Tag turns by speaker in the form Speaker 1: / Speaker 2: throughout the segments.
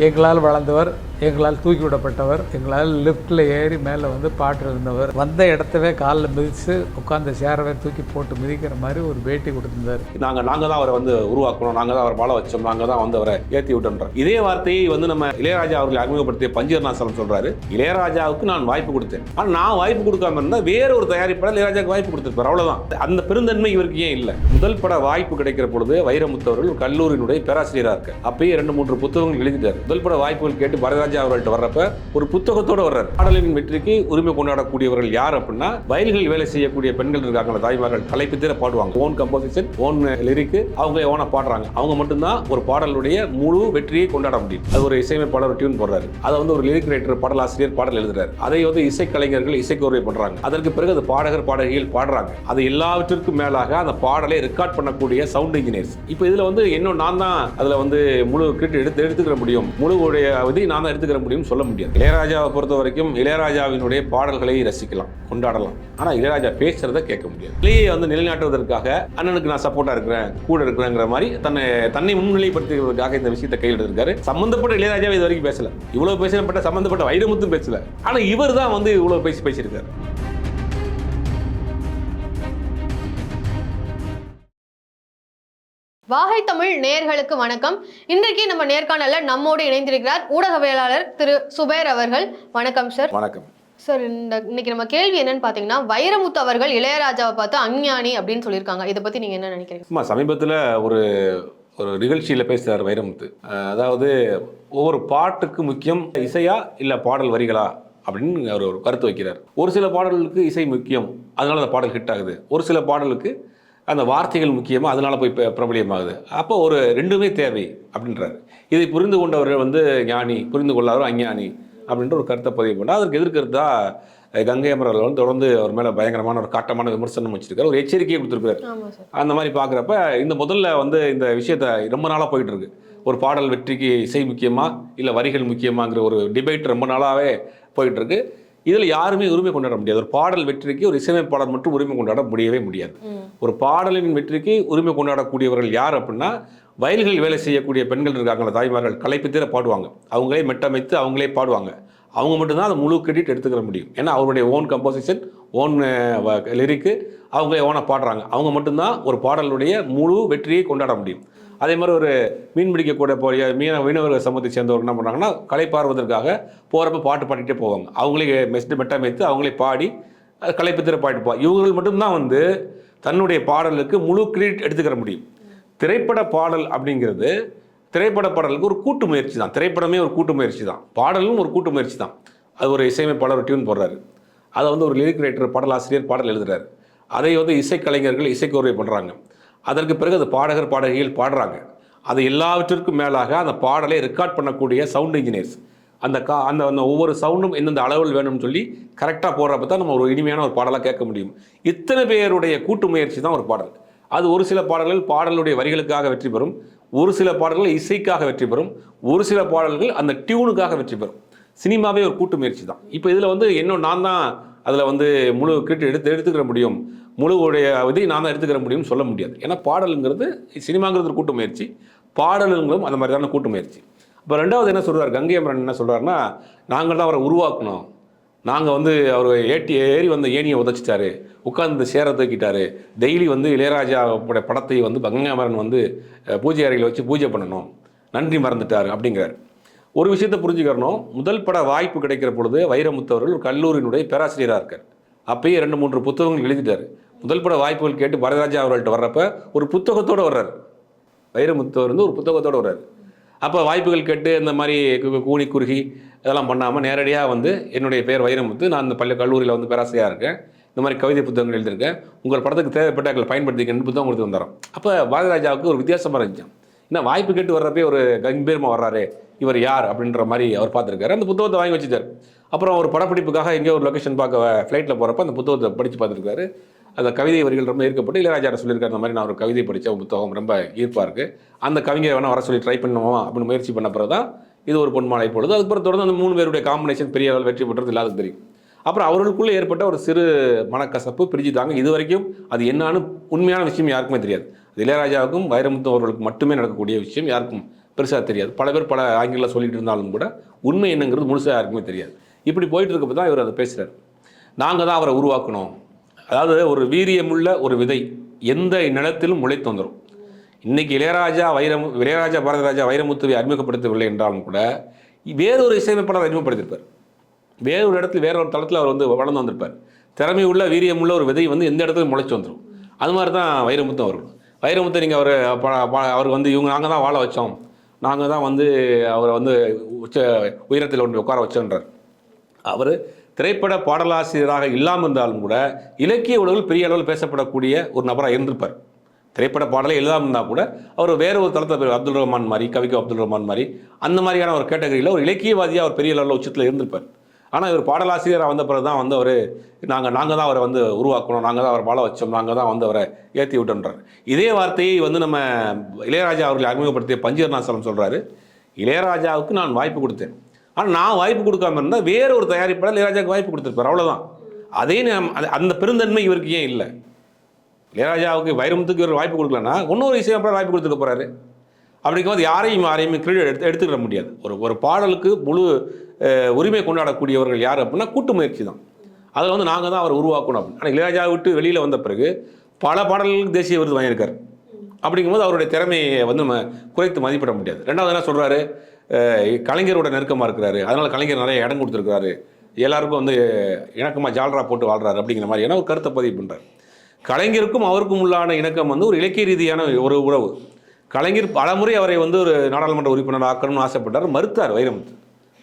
Speaker 1: எங்களால் வளர்ந்தவர், எங்களால் தூக்கி விடப்பட்டவர், எங்களால் லிஃப்ட்டில் ஏறி மேலே வந்து பாட்டு இருந்தவர், வந்த இடத்தவே காலில் மிதித்து உட்காந்து சேரவே தூக்கி போட்டு மிதிக்கிற மாதிரி ஒரு பேட்டி கொடுத்திருந்தார்.
Speaker 2: நாங்கள் தான் அவரை வந்து உருவாக்கணும், நாங்கள் தான் அவரை வாழ வச்சோம், நாங்கள் தான் வந்து அவரை ஏற்றி விட்டோன்றோம். இதே வார்த்தையை வந்து நம்ம இளையராஜா அவர்களை அறிமுகப்படுத்திய பஞ்சீர்நாசலம் சொல்றாரு, இளையராஜாவுக்கு நான் வாய்ப்பு கொடுத்தேன், ஆனால் நான் வாய்ப்பு கொடுக்காம இருந்தால் வேற ஒரு தயாரிப்பாளர் இளையராஜாவுக்கு வாய்ப்பு கொடுத்திருப்பார், அவ்வளவுதான். அந்த பெருந்தன்மை இவருக்கு ஏன் இல்லை? முதல் பட வாய்ப்பு கிடைக்கிற பொழுது வைரமுத்து அவர்கள் கல்லூரியினுடைய பேராசிரியராக இருக்க அப்பயே 2-3 புத்தகங்கள் எழுதிட்டார். முதல் பட வாய்ப்புகள் கேட்டு பாரதிராஜா அவர்கள்ட்ட வர்றப்ப ஒரு புத்தகத்தோடு வர்றார். பாடலின் வெற்றிக்கு உரிமை கொண்டாடக்கூடியவர்கள் யார் அப்படின்னா, வயல்களில் வேலை செய்யக்கூடிய பெண்கள் இருக்காங்களா, தாய்மார்கள், தலைப்பித்திர பாடுவாங்க, ஓன் கம்போசிஷன், ஓன் லிரிக்கு, அவங்க ஓனா பாடுறாங்க. அவங்க மட்டும்தான் ஒரு பாடலுடைய முழு வெற்றியை கொண்டாட முடியும். அது ஒரு இசையமைப்பாளர் டியூன் போடுறாரு, அதை வந்து ஒரு லிரிக் ரைட்டர், பாடலாசிரியர் பாடல் எழுதுறாரு, அதை வந்து இசைக்கலைஞர்கள் இசைக்கோர்வை பண்றாங்க. அதற்கு பிறகு அது பாடகர் பாடகிகள் பாடுறாங்க. அது எல்லாவற்றிற்கும் மேலாக அந்த பாடலை ரெக்கார்ட் பண்ணக்கூடிய சவுண்ட் இன்ஜினியர்ஸ். இப்போ இதுல வந்து இன்னும் நான் தான் அதுல வந்து முழு கிரெடிட் எடுத்துக்கிற முடியும், முழு இதை நான் தான் எடுத்துக்கிற முடியும் சொல்ல முடியாது. இளையராஜாவை பொறுத்த வரைக்கும் இளையராஜாவினுடைய பாடல்களை ரசிக்கலாம், கொண்டாடலாம், ஆனா இளையராஜா பேசுறதை கேட்க முடியாது. இளையை வந்து நிலைநாட்டுவதற்காக அண்ணனுக்கு நான் சப்போர்ட்டா இருக்கிறேன், கூட இருக்கிறேங்கிற மாதிரி தன்னை முன்னிலைப்படுத்துவதற்காக இந்த விஷயத்தை கையில் எடுத்திருக்காரு. சம்பந்தப்பட்ட இளையராஜா இது வரைக்கும் பேசல, இவ்வளவு பேசப்பட்ட சம்பந்தப்பட்ட வைரமுத்தும் பேசல, ஆனா இவர் தான் வந்து இவ்வளவு பேசியிருக்காரு.
Speaker 3: வாகை தமிழ் நேயர்களுக்கு வணக்கம். இன்றைக்கு நம்ம நேர்காணல்ல நம்மோடு இணைந்திருக்கிறார் ஊடகவியலாளர் திரு சுபேர் அவர்கள். வணக்கம் சார்.
Speaker 2: வணக்கம்
Speaker 3: சார். இன்னைக்கு நம்ம கேள்வி என்னன்னு பாத்தீங்கன்னா, வைரமுத்து அவர்கள் இளையராஜாவை பார்த்து அஞ்ஞானி அப்படின்னு சொல்லியிருக்காங்க. இதை பத்தி நீங்க என்ன நினைக்கிறீங்க?
Speaker 2: சமீபத்தில் ஒரு நிகழ்ச்சியில் பேசுகிறார் வைரமுத்து. அதாவது ஒவ்வொரு பாட்டுக்கு முக்கியம் இசையா இல்லை பாடல் வரிகளா அப்படின்னு அவர் ஒரு கருத்து வைக்கிறார். ஒரு சில பாடல்களுக்கு இசை முக்கியம், அதனால அந்த பாடல் ஹிட் ஆகுது. ஒரு சில பாடலுக்கு அந்த வார்த்தைகள் முக்கியமாக, அதனால போய் பிரபலியமாகுது. அப்போ ஒரு ரெண்டுமே தேவை அப்படின்றாரு. இதை புரிந்து கொண்டவர்கள் வந்து ஞானி, புரிந்து கொள்ளாதவர் அஞ்ஞானி அப்படின்ற ஒரு கருத்தை பதிவு பண்ணால், அதற்கு எதிர்க்கிறதா கங்கை அமரர்கள் வந்து தொடர்ந்து அவர் மேலே பயங்கரமான ஒரு காட்டமான விமர்சனம் வச்சிருக்காரு, ஒரு எச்சரிக்கையை கொடுத்துருக்காரு. அந்த மாதிரி பார்க்குறப்ப இந்த முதல்ல வந்து இந்த விஷயத்தை ரொம்ப நாளாக போயிட்டு இருக்கு. ஒரு பாடல் வெற்றிக்கு இசை முக்கியமா இல்லை வரிகள் முக்கியமாங்கிற ஒரு டிபேட் ரொம்ப நாளாகவே போயிட்டு இருக்கு. இதில் யாருமே உரிமை கொண்டாட முடியாது. ஒரு பாடல் வெற்றிக்கு ஒரு இசையமைப்பாளர் மட்டும் உரிமை கொண்டாட முடியவே முடியாது. ஒரு பாடலின் வெற்றிக்கு உரிமை கொண்டாடக்கூடியவர்கள் யார் அப்படின்னா, வயல்களில் வேலை செய்யக்கூடிய பெண்கள் இருக்காங்களா, தாய்மார்கள், கலைப்பித்திர பாடுவாங்க, அவங்களே மெட்டமைத்து அவங்களே பாடுவாங்க. அவங்க மட்டும்தான் அதை முழு கிரெடிட் எடுத்துக்கிற முடியும். ஏன்னா அவருடைய ஓன் கம்போசிஷன், ஓன் லிரிக்கு, அவங்களே ஓனாக பாடுறாங்க. அவங்க மட்டும்தான் ஒரு பாடலுடைய முழு வெற்றியை கொண்டாட முடியும். அதே மாதிரி ஒரு மீன் பிடிக்கக்கூடிய போய் மீனவர்கள் சமூகத்தை சேர்ந்தவர்கள் என்ன பண்ணுறாங்கன்னா, கலை பார்வதற்காக போகிறப்ப பாட்டு பாடிட்டே போவாங்க. அவங்களே மெட்டமைத்து அவங்களே பாடி கலைப்பித்திர பாடிட்டு இவர்கள் மட்டும்தான் வந்து தன்னுடைய பாடலுக்கு முழு கிரெடிட் எடுத்துக்கிற முடியும். திரைப்பட பாடல் அப்படிங்கிறது திரைப்பட பாடலுக்கு ஒரு கூட்டு முயற்சி தான். திரைப்படமே ஒரு கூட்டு முயற்சி தான், பாடலும் ஒரு கூட்டு முயற்சி தான். அது ஒரு இசையமைப்பாளர் டியூன் போடுறாரு, அதை வந்து ஒரு லிரிக் ரைட்டர், பாடலாசிரியர் பாடல் எழுதுறாரு, அதை வந்து இசைக்கலைஞர்கள் இசைக்கோர்வை பண்ணுறாங்க. அதற்கு பிறகு அது பாடகர் பாடகிகள் பாடுறாங்க. அது எல்லாவற்றிற்கும் மேலாக அந்த பாடலை ரெக்கார்ட் பண்ணக்கூடிய சவுண்ட் இன்ஜினியர்ஸ். அந்த ஒவ்வொரு சவுண்டும் எந்தெந்த அளவில் வேணும்னு சொல்லி கரெக்டாக போடுறப்ப தான் நம்ம ஒரு இனிமையான ஒரு பாடலாக கேட்க முடியும். இத்தனை பேருடைய கூட்டு முயற்சி தான் ஒரு பாடல். அது ஒரு சில பாடல்கள் பாடலுடைய வரிகளுக்காக வெற்றி பெறும், ஒரு சில பாடல்கள் இசைக்காக வெற்றி பெறும், ஒரு சில பாடல்கள் அந்த டியூனுக்காக வெற்றி பெறும். சினிமாவே ஒரு கூட்டு முயற்சி தான். இப்போ இதில் வந்து இன்னும் நான் தான் அதில் வந்து முழு கிரெடிட் எடுத்துக்கிற முடியும், முழு இதை நான் தான் எடுத்துக்கிற முடியும்னு சொல்ல முடியாது. ஏன்னா பாடலுங்கிறது, சினிமாங்கிறது ஒரு கூட்டு முயற்சி, பாடலுங்களும் அந்த மாதிரி தான கூட்டு முயற்சி. இப்போ ரெண்டாவது என்ன சொல்கிறார் கங்கை அமரன், என்ன சொல்கிறாருன்னா, நாங்கள் தான் அவரை உருவாக்கணும், நாங்கள் வந்து அவர் ஏறி வந்து ஏணியை உதச்சிட்டாரு, உட்காந்து சேர தூக்கிட்டாரு, டெய்லி வந்து இளையராஜாவோட படத்தை வந்து கங்கை அமரன் வந்து பூஜை அறையில் வச்சு பூஜை பண்ணணும், நன்றி மறந்துட்டார் அப்படிங்கிறார். ஒரு விஷயத்தை புரிஞ்சுக்கிறணும், முதல் பட வாய்ப்பு கிடைக்கிற பொழுது வைரமுத்து அவர்கள் ஒரு கல்லூரியினுடைய பேராசிரியராக இருக்கார். அப்பயே 2-3 புத்தகங்கள் எழுதிட்டார். முதல் பட வாய்ப்புகள் கேட்டு பாரதிராஜா அவர்கள்ட்ட வர்றப்ப ஒரு புத்தகத்தோடு வர்றார். வைரமுத்து வந்து ஒரு புத்தகத்தோடு வர்றார். அப்போ வாய்ப்புகள் கேட்டு இந்த மாதிரி கூனி குறுகி இதெல்லாம் பண்ணாமல் நேரடியாக வந்து என்னுடைய பேர் வைரமுத்து, நான் இந்த கல்லூரியில் வந்து பேராசிரியராக இருக்கேன், இந்த மாதிரி கவிதை புத்தகங்கள் எழுதியிருக்கேன், உங்கள் படத்துக்கு தேவைப்பட்ட பயன்படுத்திக்கன்னு புத்தகம் கொடுத்து வந்துடுறோம். அப்போ பாரதிராஜாவுக்கு ஒரு வித்தியாசமாக இருந்துச்சு. ஏன்னா வாய்ப்பு கேட்டு வர்றப்பே ஒரு கம்பீரமாக வர்றாரு, இவர் யார் அப்படின்ற மாதிரி அவர் பார்த்துருக்காரு. அந்த புத்தகத்தை வாங்கி வச்சுட்டார். அப்புறம் ஒரு படப்பிடிப்புக்காக எங்கேயோ ஒரு லொக்கேஷன் பார்க்க ஃப்ளைட்டில் போகிறப்ப அந்த புத்தகத்தை படித்து பார்த்துருக்காரு. அந்த கவிதை வரிகள் ரொம்ப ஈர்க்கப்பட்டு இளையராஜா சொல்லியிருக்காரு, அந்த மாதிரி நான் ஒரு கவிதை படித்த புத்தகம் ரொம்ப ஈர்ப்பாக இருக்குது, அந்த கவிஞரை வேணால் வர சொல்லி ட்ரை பண்ணுவோம் அப்படின்னு முயற்சி பண்ண பிறகு தான் இது ஒரு பொன்மாலை பொழுது. அதுக்கப்புறம் தொடர்ந்து அந்த 3 பேருடைய காம்பினேஷன் பெரிய அளவில் வெற்றி பெற்றது எல்லாத்துக்கும் தெரியும். அப்புறம் அவர்களுக்குள்ளே ஏற்பட்ட ஒரு சிறு மனக்கசப்பு பிரிஞ்சுட்டாங்க. இது வரைக்கும் அது என்னான்னு உண்மையான விஷயம் யாருக்குமே தெரியாது. இளையராஜாவுக்கும் வைரமுத்து அவர்களுக்கு மட்டுமே நடக்கக்கூடிய விஷயம், யாருக்கும் பெருசாக தெரியாது. பல பேர் பல ஆங்கிலம் சொல்லிட்டு இருந்தாலும் கூட உண்மை என்னங்கிறது முழுசாக யாருக்குமே தெரியாது. இப்படி போயிட்டு இருக்கப்போ தான் இவர் அதை பேசுகிறார். நாங்கள் தான் அவரை உருவாக்கணும். அதாவது ஒரு வீரியமுள்ள ஒரு விதை எந்த நிலத்திலும் முளைத்து வந்துடும். இன்றைக்கி இளையராஜா பாரதிராஜா வைரமுத்துவை அறிமுகப்படுத்தவில்லை என்றாலும் கூட வேறொரு இசையமைப்பாளர் அறிமுகப்படுத்தியிருப்பார். வேறொரு இடத்துல வேறொரு தளத்தில் அவர் வந்து வளர்ந்து வந்திருப்பார். திறமை உள்ள வீரியமுள்ள ஒரு விதை வந்து எந்த இடத்துல முளைச்சி வந்துடும். அது மாதிரி தான் வைரமுத்து அவர்கள். வைரமுத்தை நீங்கள் அவர் வந்து நாங்கள் தான் வாழ வச்சோம், நாங்கள் தான் வந்து அவரை வந்து உயரத்தில் ஒன்று உட்கார வச்சோன்றார். அவர் திரைப்பட பாடலாசிரியராக இல்லாமல் இருந்தாலும் கூட இலக்கிய உலகில் பெரிய அளவில் பேசப்படக்கூடிய ஒரு நபராக இருந்திருப்பார். திரைப்பட பாடலே எழுதாமல் இருந்தால் கூட அவர் வேறு ஒரு தளத்தில் அப்துல் ரஹ்மான் மாதிரி, கவிக்கு அப்துல் ரஹ்மான் மாதிரி அந்த மாதிரியான ஒரு கேட்டகரியில் ஒரு இலக்கியவாதியாக அவர் பெரிய அளவில் உச்சத்தில் இருந்திருப்பார். ஆனால் இவர் பாடலாசிரியராக வந்த பிறகு தான் வந்து அவர் நாங்கள் தான் அவரை வந்து உருவாக்கணும், நாங்கள் தான் அவரை வாழ வச்சோம், நாங்கள் தான் வந்து அவரை ஏற்றி விட்டோன்றார். இதே வார்த்தையை வந்து நம்ம இளையராஜா அவர்களை அறிமுகப்படுத்திய பஞ்சீர்நாசலம் சொல்கிறாரு, இளையராஜாவுக்கு நான் வாய்ப்பு கொடுத்தேன், ஆனால் நான் வாய்ப்பு கொடுக்காம இருந்தால் வேற ஒரு தயாரிப்பாளர் இளையராஜாவுக்கு வாய்ப்பு கொடுத்துருப்பார், அவ்வளோதான். அதே அந்த பெருந்தன்மை இவருக்கு ஏன் இல்லை? இளையராஜாவுக்கு வைரமுத்துக்கு இவர் வாய்ப்பு கொடுக்கலன்னா இன்னொரு இசையமைப்பாளர் வாய்ப்பு கொடுத்துக்க போகிறாரு. அப்படிங்கும்போது யாரையும் கிரெடிட் எடுத்துக்கிட முடியாது. ஒரு பாடலுக்கு முழு உரிமை கொண்டாடக்கூடியவர்கள் யார் அப்படின்னா கூட்டு முயற்சி தான். அதில் வந்து நாங்கள் தான் அவரை உருவாக்கணும் அப்படின்னு. ஆனால் இளையராஜா விட்டு வெளியில் வந்த பிறகு பல பாடல்களுக்கு தேசிய விருது வாங்கியிருக்கார். அப்படிங்கும்போது அவருடைய திறமையை வந்து நம்ம குறைத்து மதிப்பிட முடியாது. ரெண்டாவது என்ன சொல்கிறாரு, கலைஞரோட நெருக்கமாக இருக்கிறாரு, அதனால் கலைஞர் நிறைய இடம் கொடுத்துருக்காரு, எல்லாருக்கும் வந்து இணக்கமாக ஜால்ரா போட்டு வாழ்கிறாரு அப்படிங்கிற மாதிரியான ஒரு கருத்தை பதிவு பண்ணுறாரு. கலைஞருக்கும் அவருக்கும் உள்ளான இணக்கம் வந்து ஒரு இலக்கிய ரீதியான ஒரு உறவு. கலைஞர் பலமுறை அவரை வந்து ஒரு நாடாளுமன்ற உறுப்பினர் ஆக்கணும்னு ஆசைப்பட்டார், மறுத்தார் வைரமுத்து.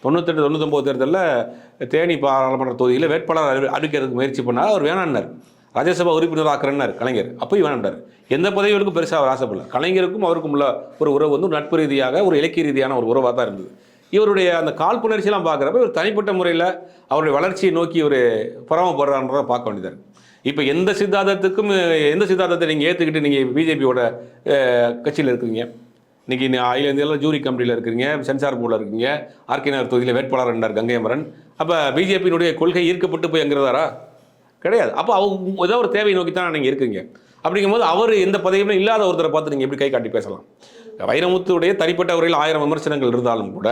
Speaker 2: 98-99 தேர்தலில் தேனி பாராளுமன்ற தொகுதியில் வேட்பாளர் அறிவிக்கிறதுக்கு முயற்சி பண்ணால் அவர் வேணான்னார். ராஜ்யசபா உறுப்பினர் ஆக்கிறேன்னார் கலைஞர், அப்போயும் வேணாண்டார். எந்த பதவிகளுக்கும் பெருசாக அவர் ஆசைப்படல. கலைஞருக்கும் அவருக்கும் உள்ள ஒரு உறவு வந்து நட்பு ரீதியாக ஒரு இலக்கிய ரீதியான ஒரு உறவாக தான் இருந்தது. இவருடைய அந்த காழ்ப்புணர்ச்சியெல்லாம் பார்க்குறப்ப இவர் தனிப்பட்ட முறையில் அவருடைய வளர்ச்சியை நோக்கி ஒரு பொறாமப்படுறான்றதை பார்க்க வேண்டியதாக இருக்குது. இப்போ எந்த சித்தாந்தத்தை நீங்கள் ஏற்றுக்கிட்டு நீங்கள் பிஜேபியோட கட்சியில் இருக்கிறீங்க, இன்றைக்கி அகில இந்தியாவில் ஜூரி கமிட்டியில் இருக்கிறீங்க, சென்சார் போர்டில் இருக்கீங்க, ஆர்கே நகர் தொகுதியில் வேட்பாளர் என்றார் கங்கையமரன். அப்போ பிஜேபியினுடைய கொள்கை ஈர்க்கப்பட்டு போய் எங்கிறதாரா? கிடையாது. அப்போ அவங்க ஏதோ ஒரு தேவையை நோக்கி தான் நீங்கள் இருக்கீங்க. அப்படிங்கும்போது அவர் எந்த பதவியுமே இல்லாத ஒருத்தரை பார்த்து நீங்கள் எப்படி கை காட்டி பேசலாம்? வைரமுத்துடைய தனிப்பட்ட உரையில் 1000 விமர்சனங்கள் இருந்தாலும் கூட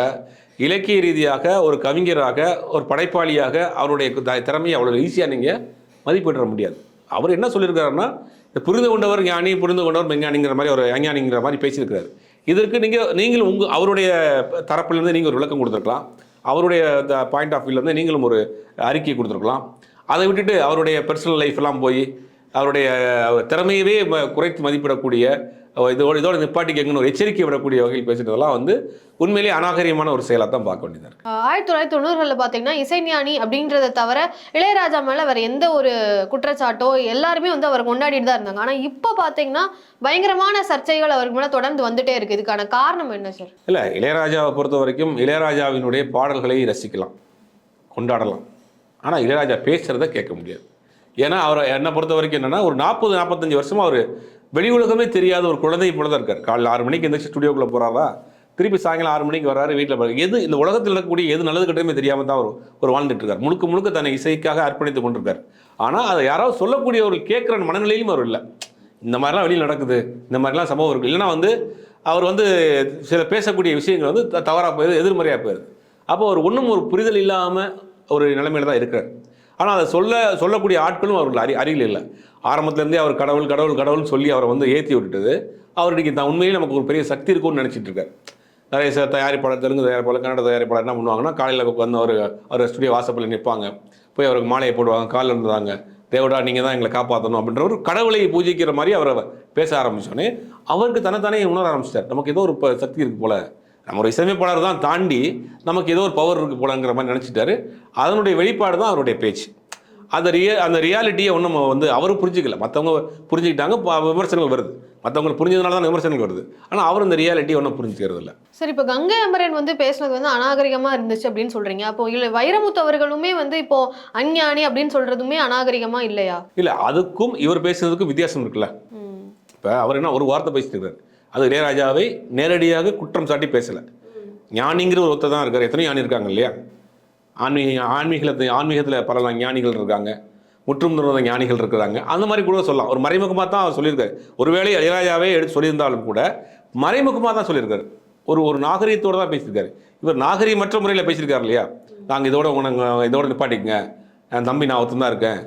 Speaker 2: இலக்கிய ரீதியாக ஒரு கவிஞராக ஒரு படைப்பாளியாக அவருடைய திறமையை அவ்வளோ ஈஸியாக நீங்கள் மதிப்பிட முடியாது. அவர் என்ன சொல்லியிருக்காருன்னா, புரிந்து கொண்டவர் ஞானி, புரிந்து கொண்டவர் மெஞ்ஞானிங்கிற மாதிரி ஒரு அஞ்ஞானிங்கிற மாதிரி பேசியிருக்கிறார். இதற்கு நீங்களும் அவருடைய தரப்பிலிருந்து நீங்கள் ஒரு விளக்கம் கொடுத்துருக்கலாம், அவருடைய பாயிண்ட் ஆஃப் வியூலேருந்து நீங்களும் ஒரு அறிக்கை கொடுத்துருக்கலாம். அதை விட்டுட்டு அவருடைய பர்சனல் லைஃப்லாம் போய் அவருடைய திறமையவே குறைத்து மதிப்பிடக்கூடிய இதோட நிப்பாட்டிக்கங்கன்னு ஒரு எச்சரிக்கை விடக்கூடிய வகையில் பேசுகிறதெல்லாம் வந்து உண்மையிலேயே அநாகரிகமான ஒரு செயலாக தான் பார்க்க வேண்டியதாக இருக்குது.
Speaker 3: 1990களில் பார்த்தீங்கன்னா இசைஞானி அப்படின்றத தவிர இளையராஜா மேலே வேறு எந்த ஒரு குற்றச்சாட்டோ எல்லாருமே வந்து அவர் கொண்டாடிட்டு தான் இருந்தாங்க. ஆனால் இப்போ பார்த்தீங்கன்னா பயங்கரமான சர்ச்சைகள் அவருக்கு மேலே தொடர்ந்து வந்துட்டே இருக்குது. இதுக்கான காரணம் என்ன சார்? இல்லை,
Speaker 2: இளையராஜாவை பொறுத்த வரைக்கும் இளையராஜாவினுடைய பாடல்களை ரசிக்கலாம், கொண்டாடலாம். ஆனால் இளையராஜா பேசுகிறத கேட்க முடியாது. ஏன்னா அவர் என்னை பொறுத்த வரைக்கும் என்னென்னா, ஒரு 40-45 வருஷமாக அவர் வெளி உலகமே தெரியாத ஒரு குழந்தை போல தான் இருக்கார். காலையில் 6 மணிக்கு எந்திரிச்சு ஸ்டுடியோக்குள்ளே போகிறாரா, திருப்பி சாயங்காலம் 6 மணிக்கு வர்றாரு, வீட்டில் எது இந்த உலகத்தில் இருக்கக்கூடிய எது நல்லது கட்டமே தெரியாமல் தான் ஒரு வாழ்ந்துட்டு இருக்கார். முழுக்க தன்னை இசைக்காக அர்ப்பணித்து கொண்டிருக்கார். ஆனால் அதை யாராவது சொல்லக்கூடியவர்கள் கேட்குற மனநிலையிலும் அவர் இல்லை. இந்த மாதிரிலாம் வெளியில் நடக்குது, இந்த மாதிரிலாம் சம்பவம் இருக்குது. இல்லைன்னா வந்து அவர் வந்து சில பேசக்கூடிய விஷயங்கள் வந்து தவறாக போயிடுது, எதிர்மறையாக போயிடுது. அப்போ அவர் ஒன்றும் ஒரு புரிதல் இல்லாமல் ஒரு நிலைமையில தான் இருக்கிறார். ஆனால் அதை சொல்லக்கூடிய ஆட்களும் அவர்கள் அருகில் இல்லை. ஆரம்பத்துலேருந்தே அவர் கடவுள்னு சொல்லி அவரை வந்து ஏற்றி விட்டுட்டது. அவர் இன்றைக்கி தான் உண்மையிலே நமக்கு ஒரு பெரிய சக்தி இருக்கும்னு நினச்சிட்டு இருக்கார். நிறைய தயாரிப்பாளர், தெலுங்கு தயாரிப்பாளர், கன்னட தயாரிப்பாளர் என்ன பண்ணுவாங்கன்னா, காலையில் வந்து அவர் ஸ்டுடியோ வாசப்பில் நிற்பாங்க, போய் அவருக்கு மாலையை போடுவாங்க, காலில் இருந்தாங்க, தேவடா நீங்கள் தான் எங்களை காப்பாற்றணும் அப்படின்ற ஒரு கடவுளை பூஜிக்கிற மாதிரி அவரை பேச ஆரம்பித்தோன்னே அவருக்கு தன்னைத்தானே உணர ஆரம்பிச்சிட்டார். நமக்கு ஏதோ ஒரு சக்தி இருக்குது போல், நம்ம ஒரு இசையமைப்பாளர் தான் தாண்டி நமக்கு ஏதோ ஒரு பவர் இருக்குது போலங்கிற மாதிரி நினச்சிட்டாரு. அதனுடைய வெளிப்பாடு தான் அவருடைய பேச்சு. அந்த ரியாலிட்டியை ஒன்றும் வந்து அவரும் புரிஞ்சிக்கல, மற்றவங்க புரிஞ்சுக்கிட்டாங்க, விமர்சனங்கள் வருது, மற்றவங்களுக்கு புரிஞ்சதுனால தான் விமர்சனங்கள் வருது. ஆனால் அவர் இந்த ரியாலிட்டியை ஒன்றும் புரிஞ்சுக்கிறது இல்லை.
Speaker 3: சரி, இப்போ கங்கை அமரன் வந்து பேசுனது வந்து அநாகரிகமாக இருந்துச்சு அப்படின்னு சொல்கிறீங்க. அப்போ இல்லை வைரமுத்து அவர்களுமே வந்து இப்போ அஞ்ஞானி அப்படின்னு சொல்கிறதுமே அநாகரிகமாக இல்லையா?
Speaker 2: இல்லை, அதுக்கும் இவர் பேசுனதுக்கும் வித்தியாசம் இருக்குல்ல. இப்போ அவர் என்ன ஒரு வார்த்தை பேசிட்டு இருக்காரு, அது இளையராஜாவை நேரடியாக குற்றம் சாட்டி பேசலை. ஞானிங்கிற ஒரு ஒருத்தர் தான் இருக்கார். எத்தனையோ ஞானி இருக்காங்க இல்லையா? ஆன்மீகத்தில் பல ஞானிகள் இருக்காங்க, முற்றும் துறந்த ஞானிகள் இருக்கிறாங்க. அந்த மாதிரி கூட சொல்லலாம். ஒரு மறைமுகமாக தான் அவர் சொல்லியிருக்காரு. ஒருவேளை இளையராஜாவே எடுத்து சொல்லியிருந்தாலும் கூட மறைமுகமாக தான் சொல்லியிருக்காரு. ஒரு நாகரீகத்தோடு தான் பேசியிருக்காரு. இவர் நாகரீகமற்ற முறையில் பேசியிருக்காரு இல்லையா? நாங்கள் இதோட நிப்பாட்டிக்குங்க, என் தம்பி நான் ஒருத்தன் தான் இருக்கேன்,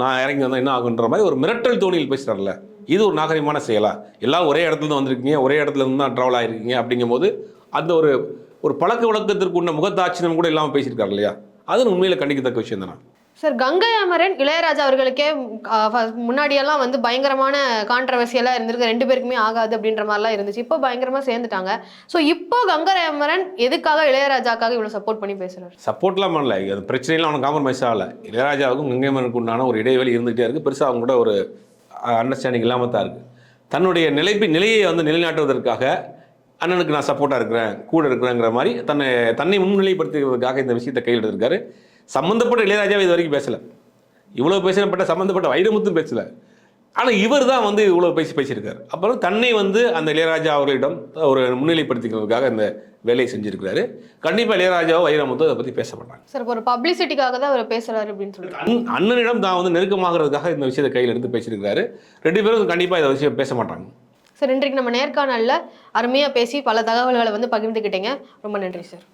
Speaker 2: நான் இறங்கி வந்தால் என்ன ஆகுன்ற மாதிரி ஒரு மிரட்டல் தோணியில் பேசுகிறார்ல, இது ஒரு நாகரிகமான செயலா? எல்லாம் ஒரே இடத்துல தான் வந்திருக்கீங்க, ஒரே இடத்துல இருந்து தான் ட்ராவல் ஆகிருக்கீங்க, அப்படிங்கும்போது அந்த ஒரு பழக்க வழக்கத்திற்கு உள்ள முகத்தாட்சியம் கூட இல்லாமல் பேசியிருக்காரு இல்லையா? அது உண்மையில் கண்டிக்கத்தக்க விஷயம் தானே.
Speaker 3: சார், கங்கை அமரன் இளையராஜா அவர்களுக்கே முன்னாடியெல்லாம் வந்து பயங்கரமான கான்ட்ரவர்சியெல்லாம் இருந்திருக்கு, 2 பேருக்குமே ஆகாது அப்படின்ற மாதிரிலாம் இருந்துச்சு. இப்போ பயங்கரமா சேர்ந்துட்டாங்க. ஸோ இப்போ கங்கை அமரன் எதுக்காக இளையராஜாக்காக இவ்வளோ சப்போர்ட் பண்ணி பேசுறாரு?
Speaker 2: சப்போர்ட்லாம் பண்ணல, அது பிரச்சனைலாம் அவனுக்கு காம்ப்ரமைஸ் ஆகலை. இளையராஜாவுக்கும் கங்கை அமரனுக்கு உண்டான ஒரு இடைவெளி இருந்துகிட்டே இருக்குது. பெருசாக அவங்க கூட ஒரு அண்டர்ஸ்டாண்டிங் இல்லாமல் தான் இருக்குது. தன்னுடைய நிலையை வந்து நிலைநாட்டுவதற்காக அண்ணனுக்கு நான் சப்போர்ட்டாக இருக்கிறேன், கூட இருக்கிறேங்கிற மாதிரி தன்னை முன்னிலைப்படுத்துவதற்காக இந்த விஷயத்தை கையில் எடுத்திருக்காரு. சம்மந்தப்பட்ட இளையராஜாவை இது வரைக்கும் பேசலை. இவ்வளோ பேசப்பட்ட சம்மந்தப்பட்ட வைரமுத்தும் பேசலை. ஆனால் இவர் தான் வந்து இவ்வளோ பேசியிருக்காரு. அப்புறம் தன்னை வந்து அந்த இளையராஜா அவர்களிடம் ஒரு முன்னிலைப்படுத்திக்கிறதுக்காக இந்த வேலையை செஞ்சுருக்கிறாரு. கண்டிப்பாக இளையராஜாவோ வைரமுத்தோ அதை பற்றி பேச மாட்டாங்க.
Speaker 3: சார், ஒரு பப்ளிசிட்டிக்காக தான் அவர் பேசுகிறாரு அப்படின்னு சொல்லிட்டு
Speaker 2: அண்ணனிடம் தான் வந்து நெருக்கமாகிறதுக்காக இந்த விஷயத்தை கையில் எடுத்து பேசியிருக்கிறாரு. 2 பேரும் கண்டிப்பாக இதை விஷயம் பேச மாட்டாங்க.
Speaker 3: சார், இன்றைக்கு நம்ம நேர்காணலில் அருமையாக பேசி பல தகவல்களை வந்து பகிர்ந்துக்கிட்டீங்க. ரொம்ப நன்றி சார்.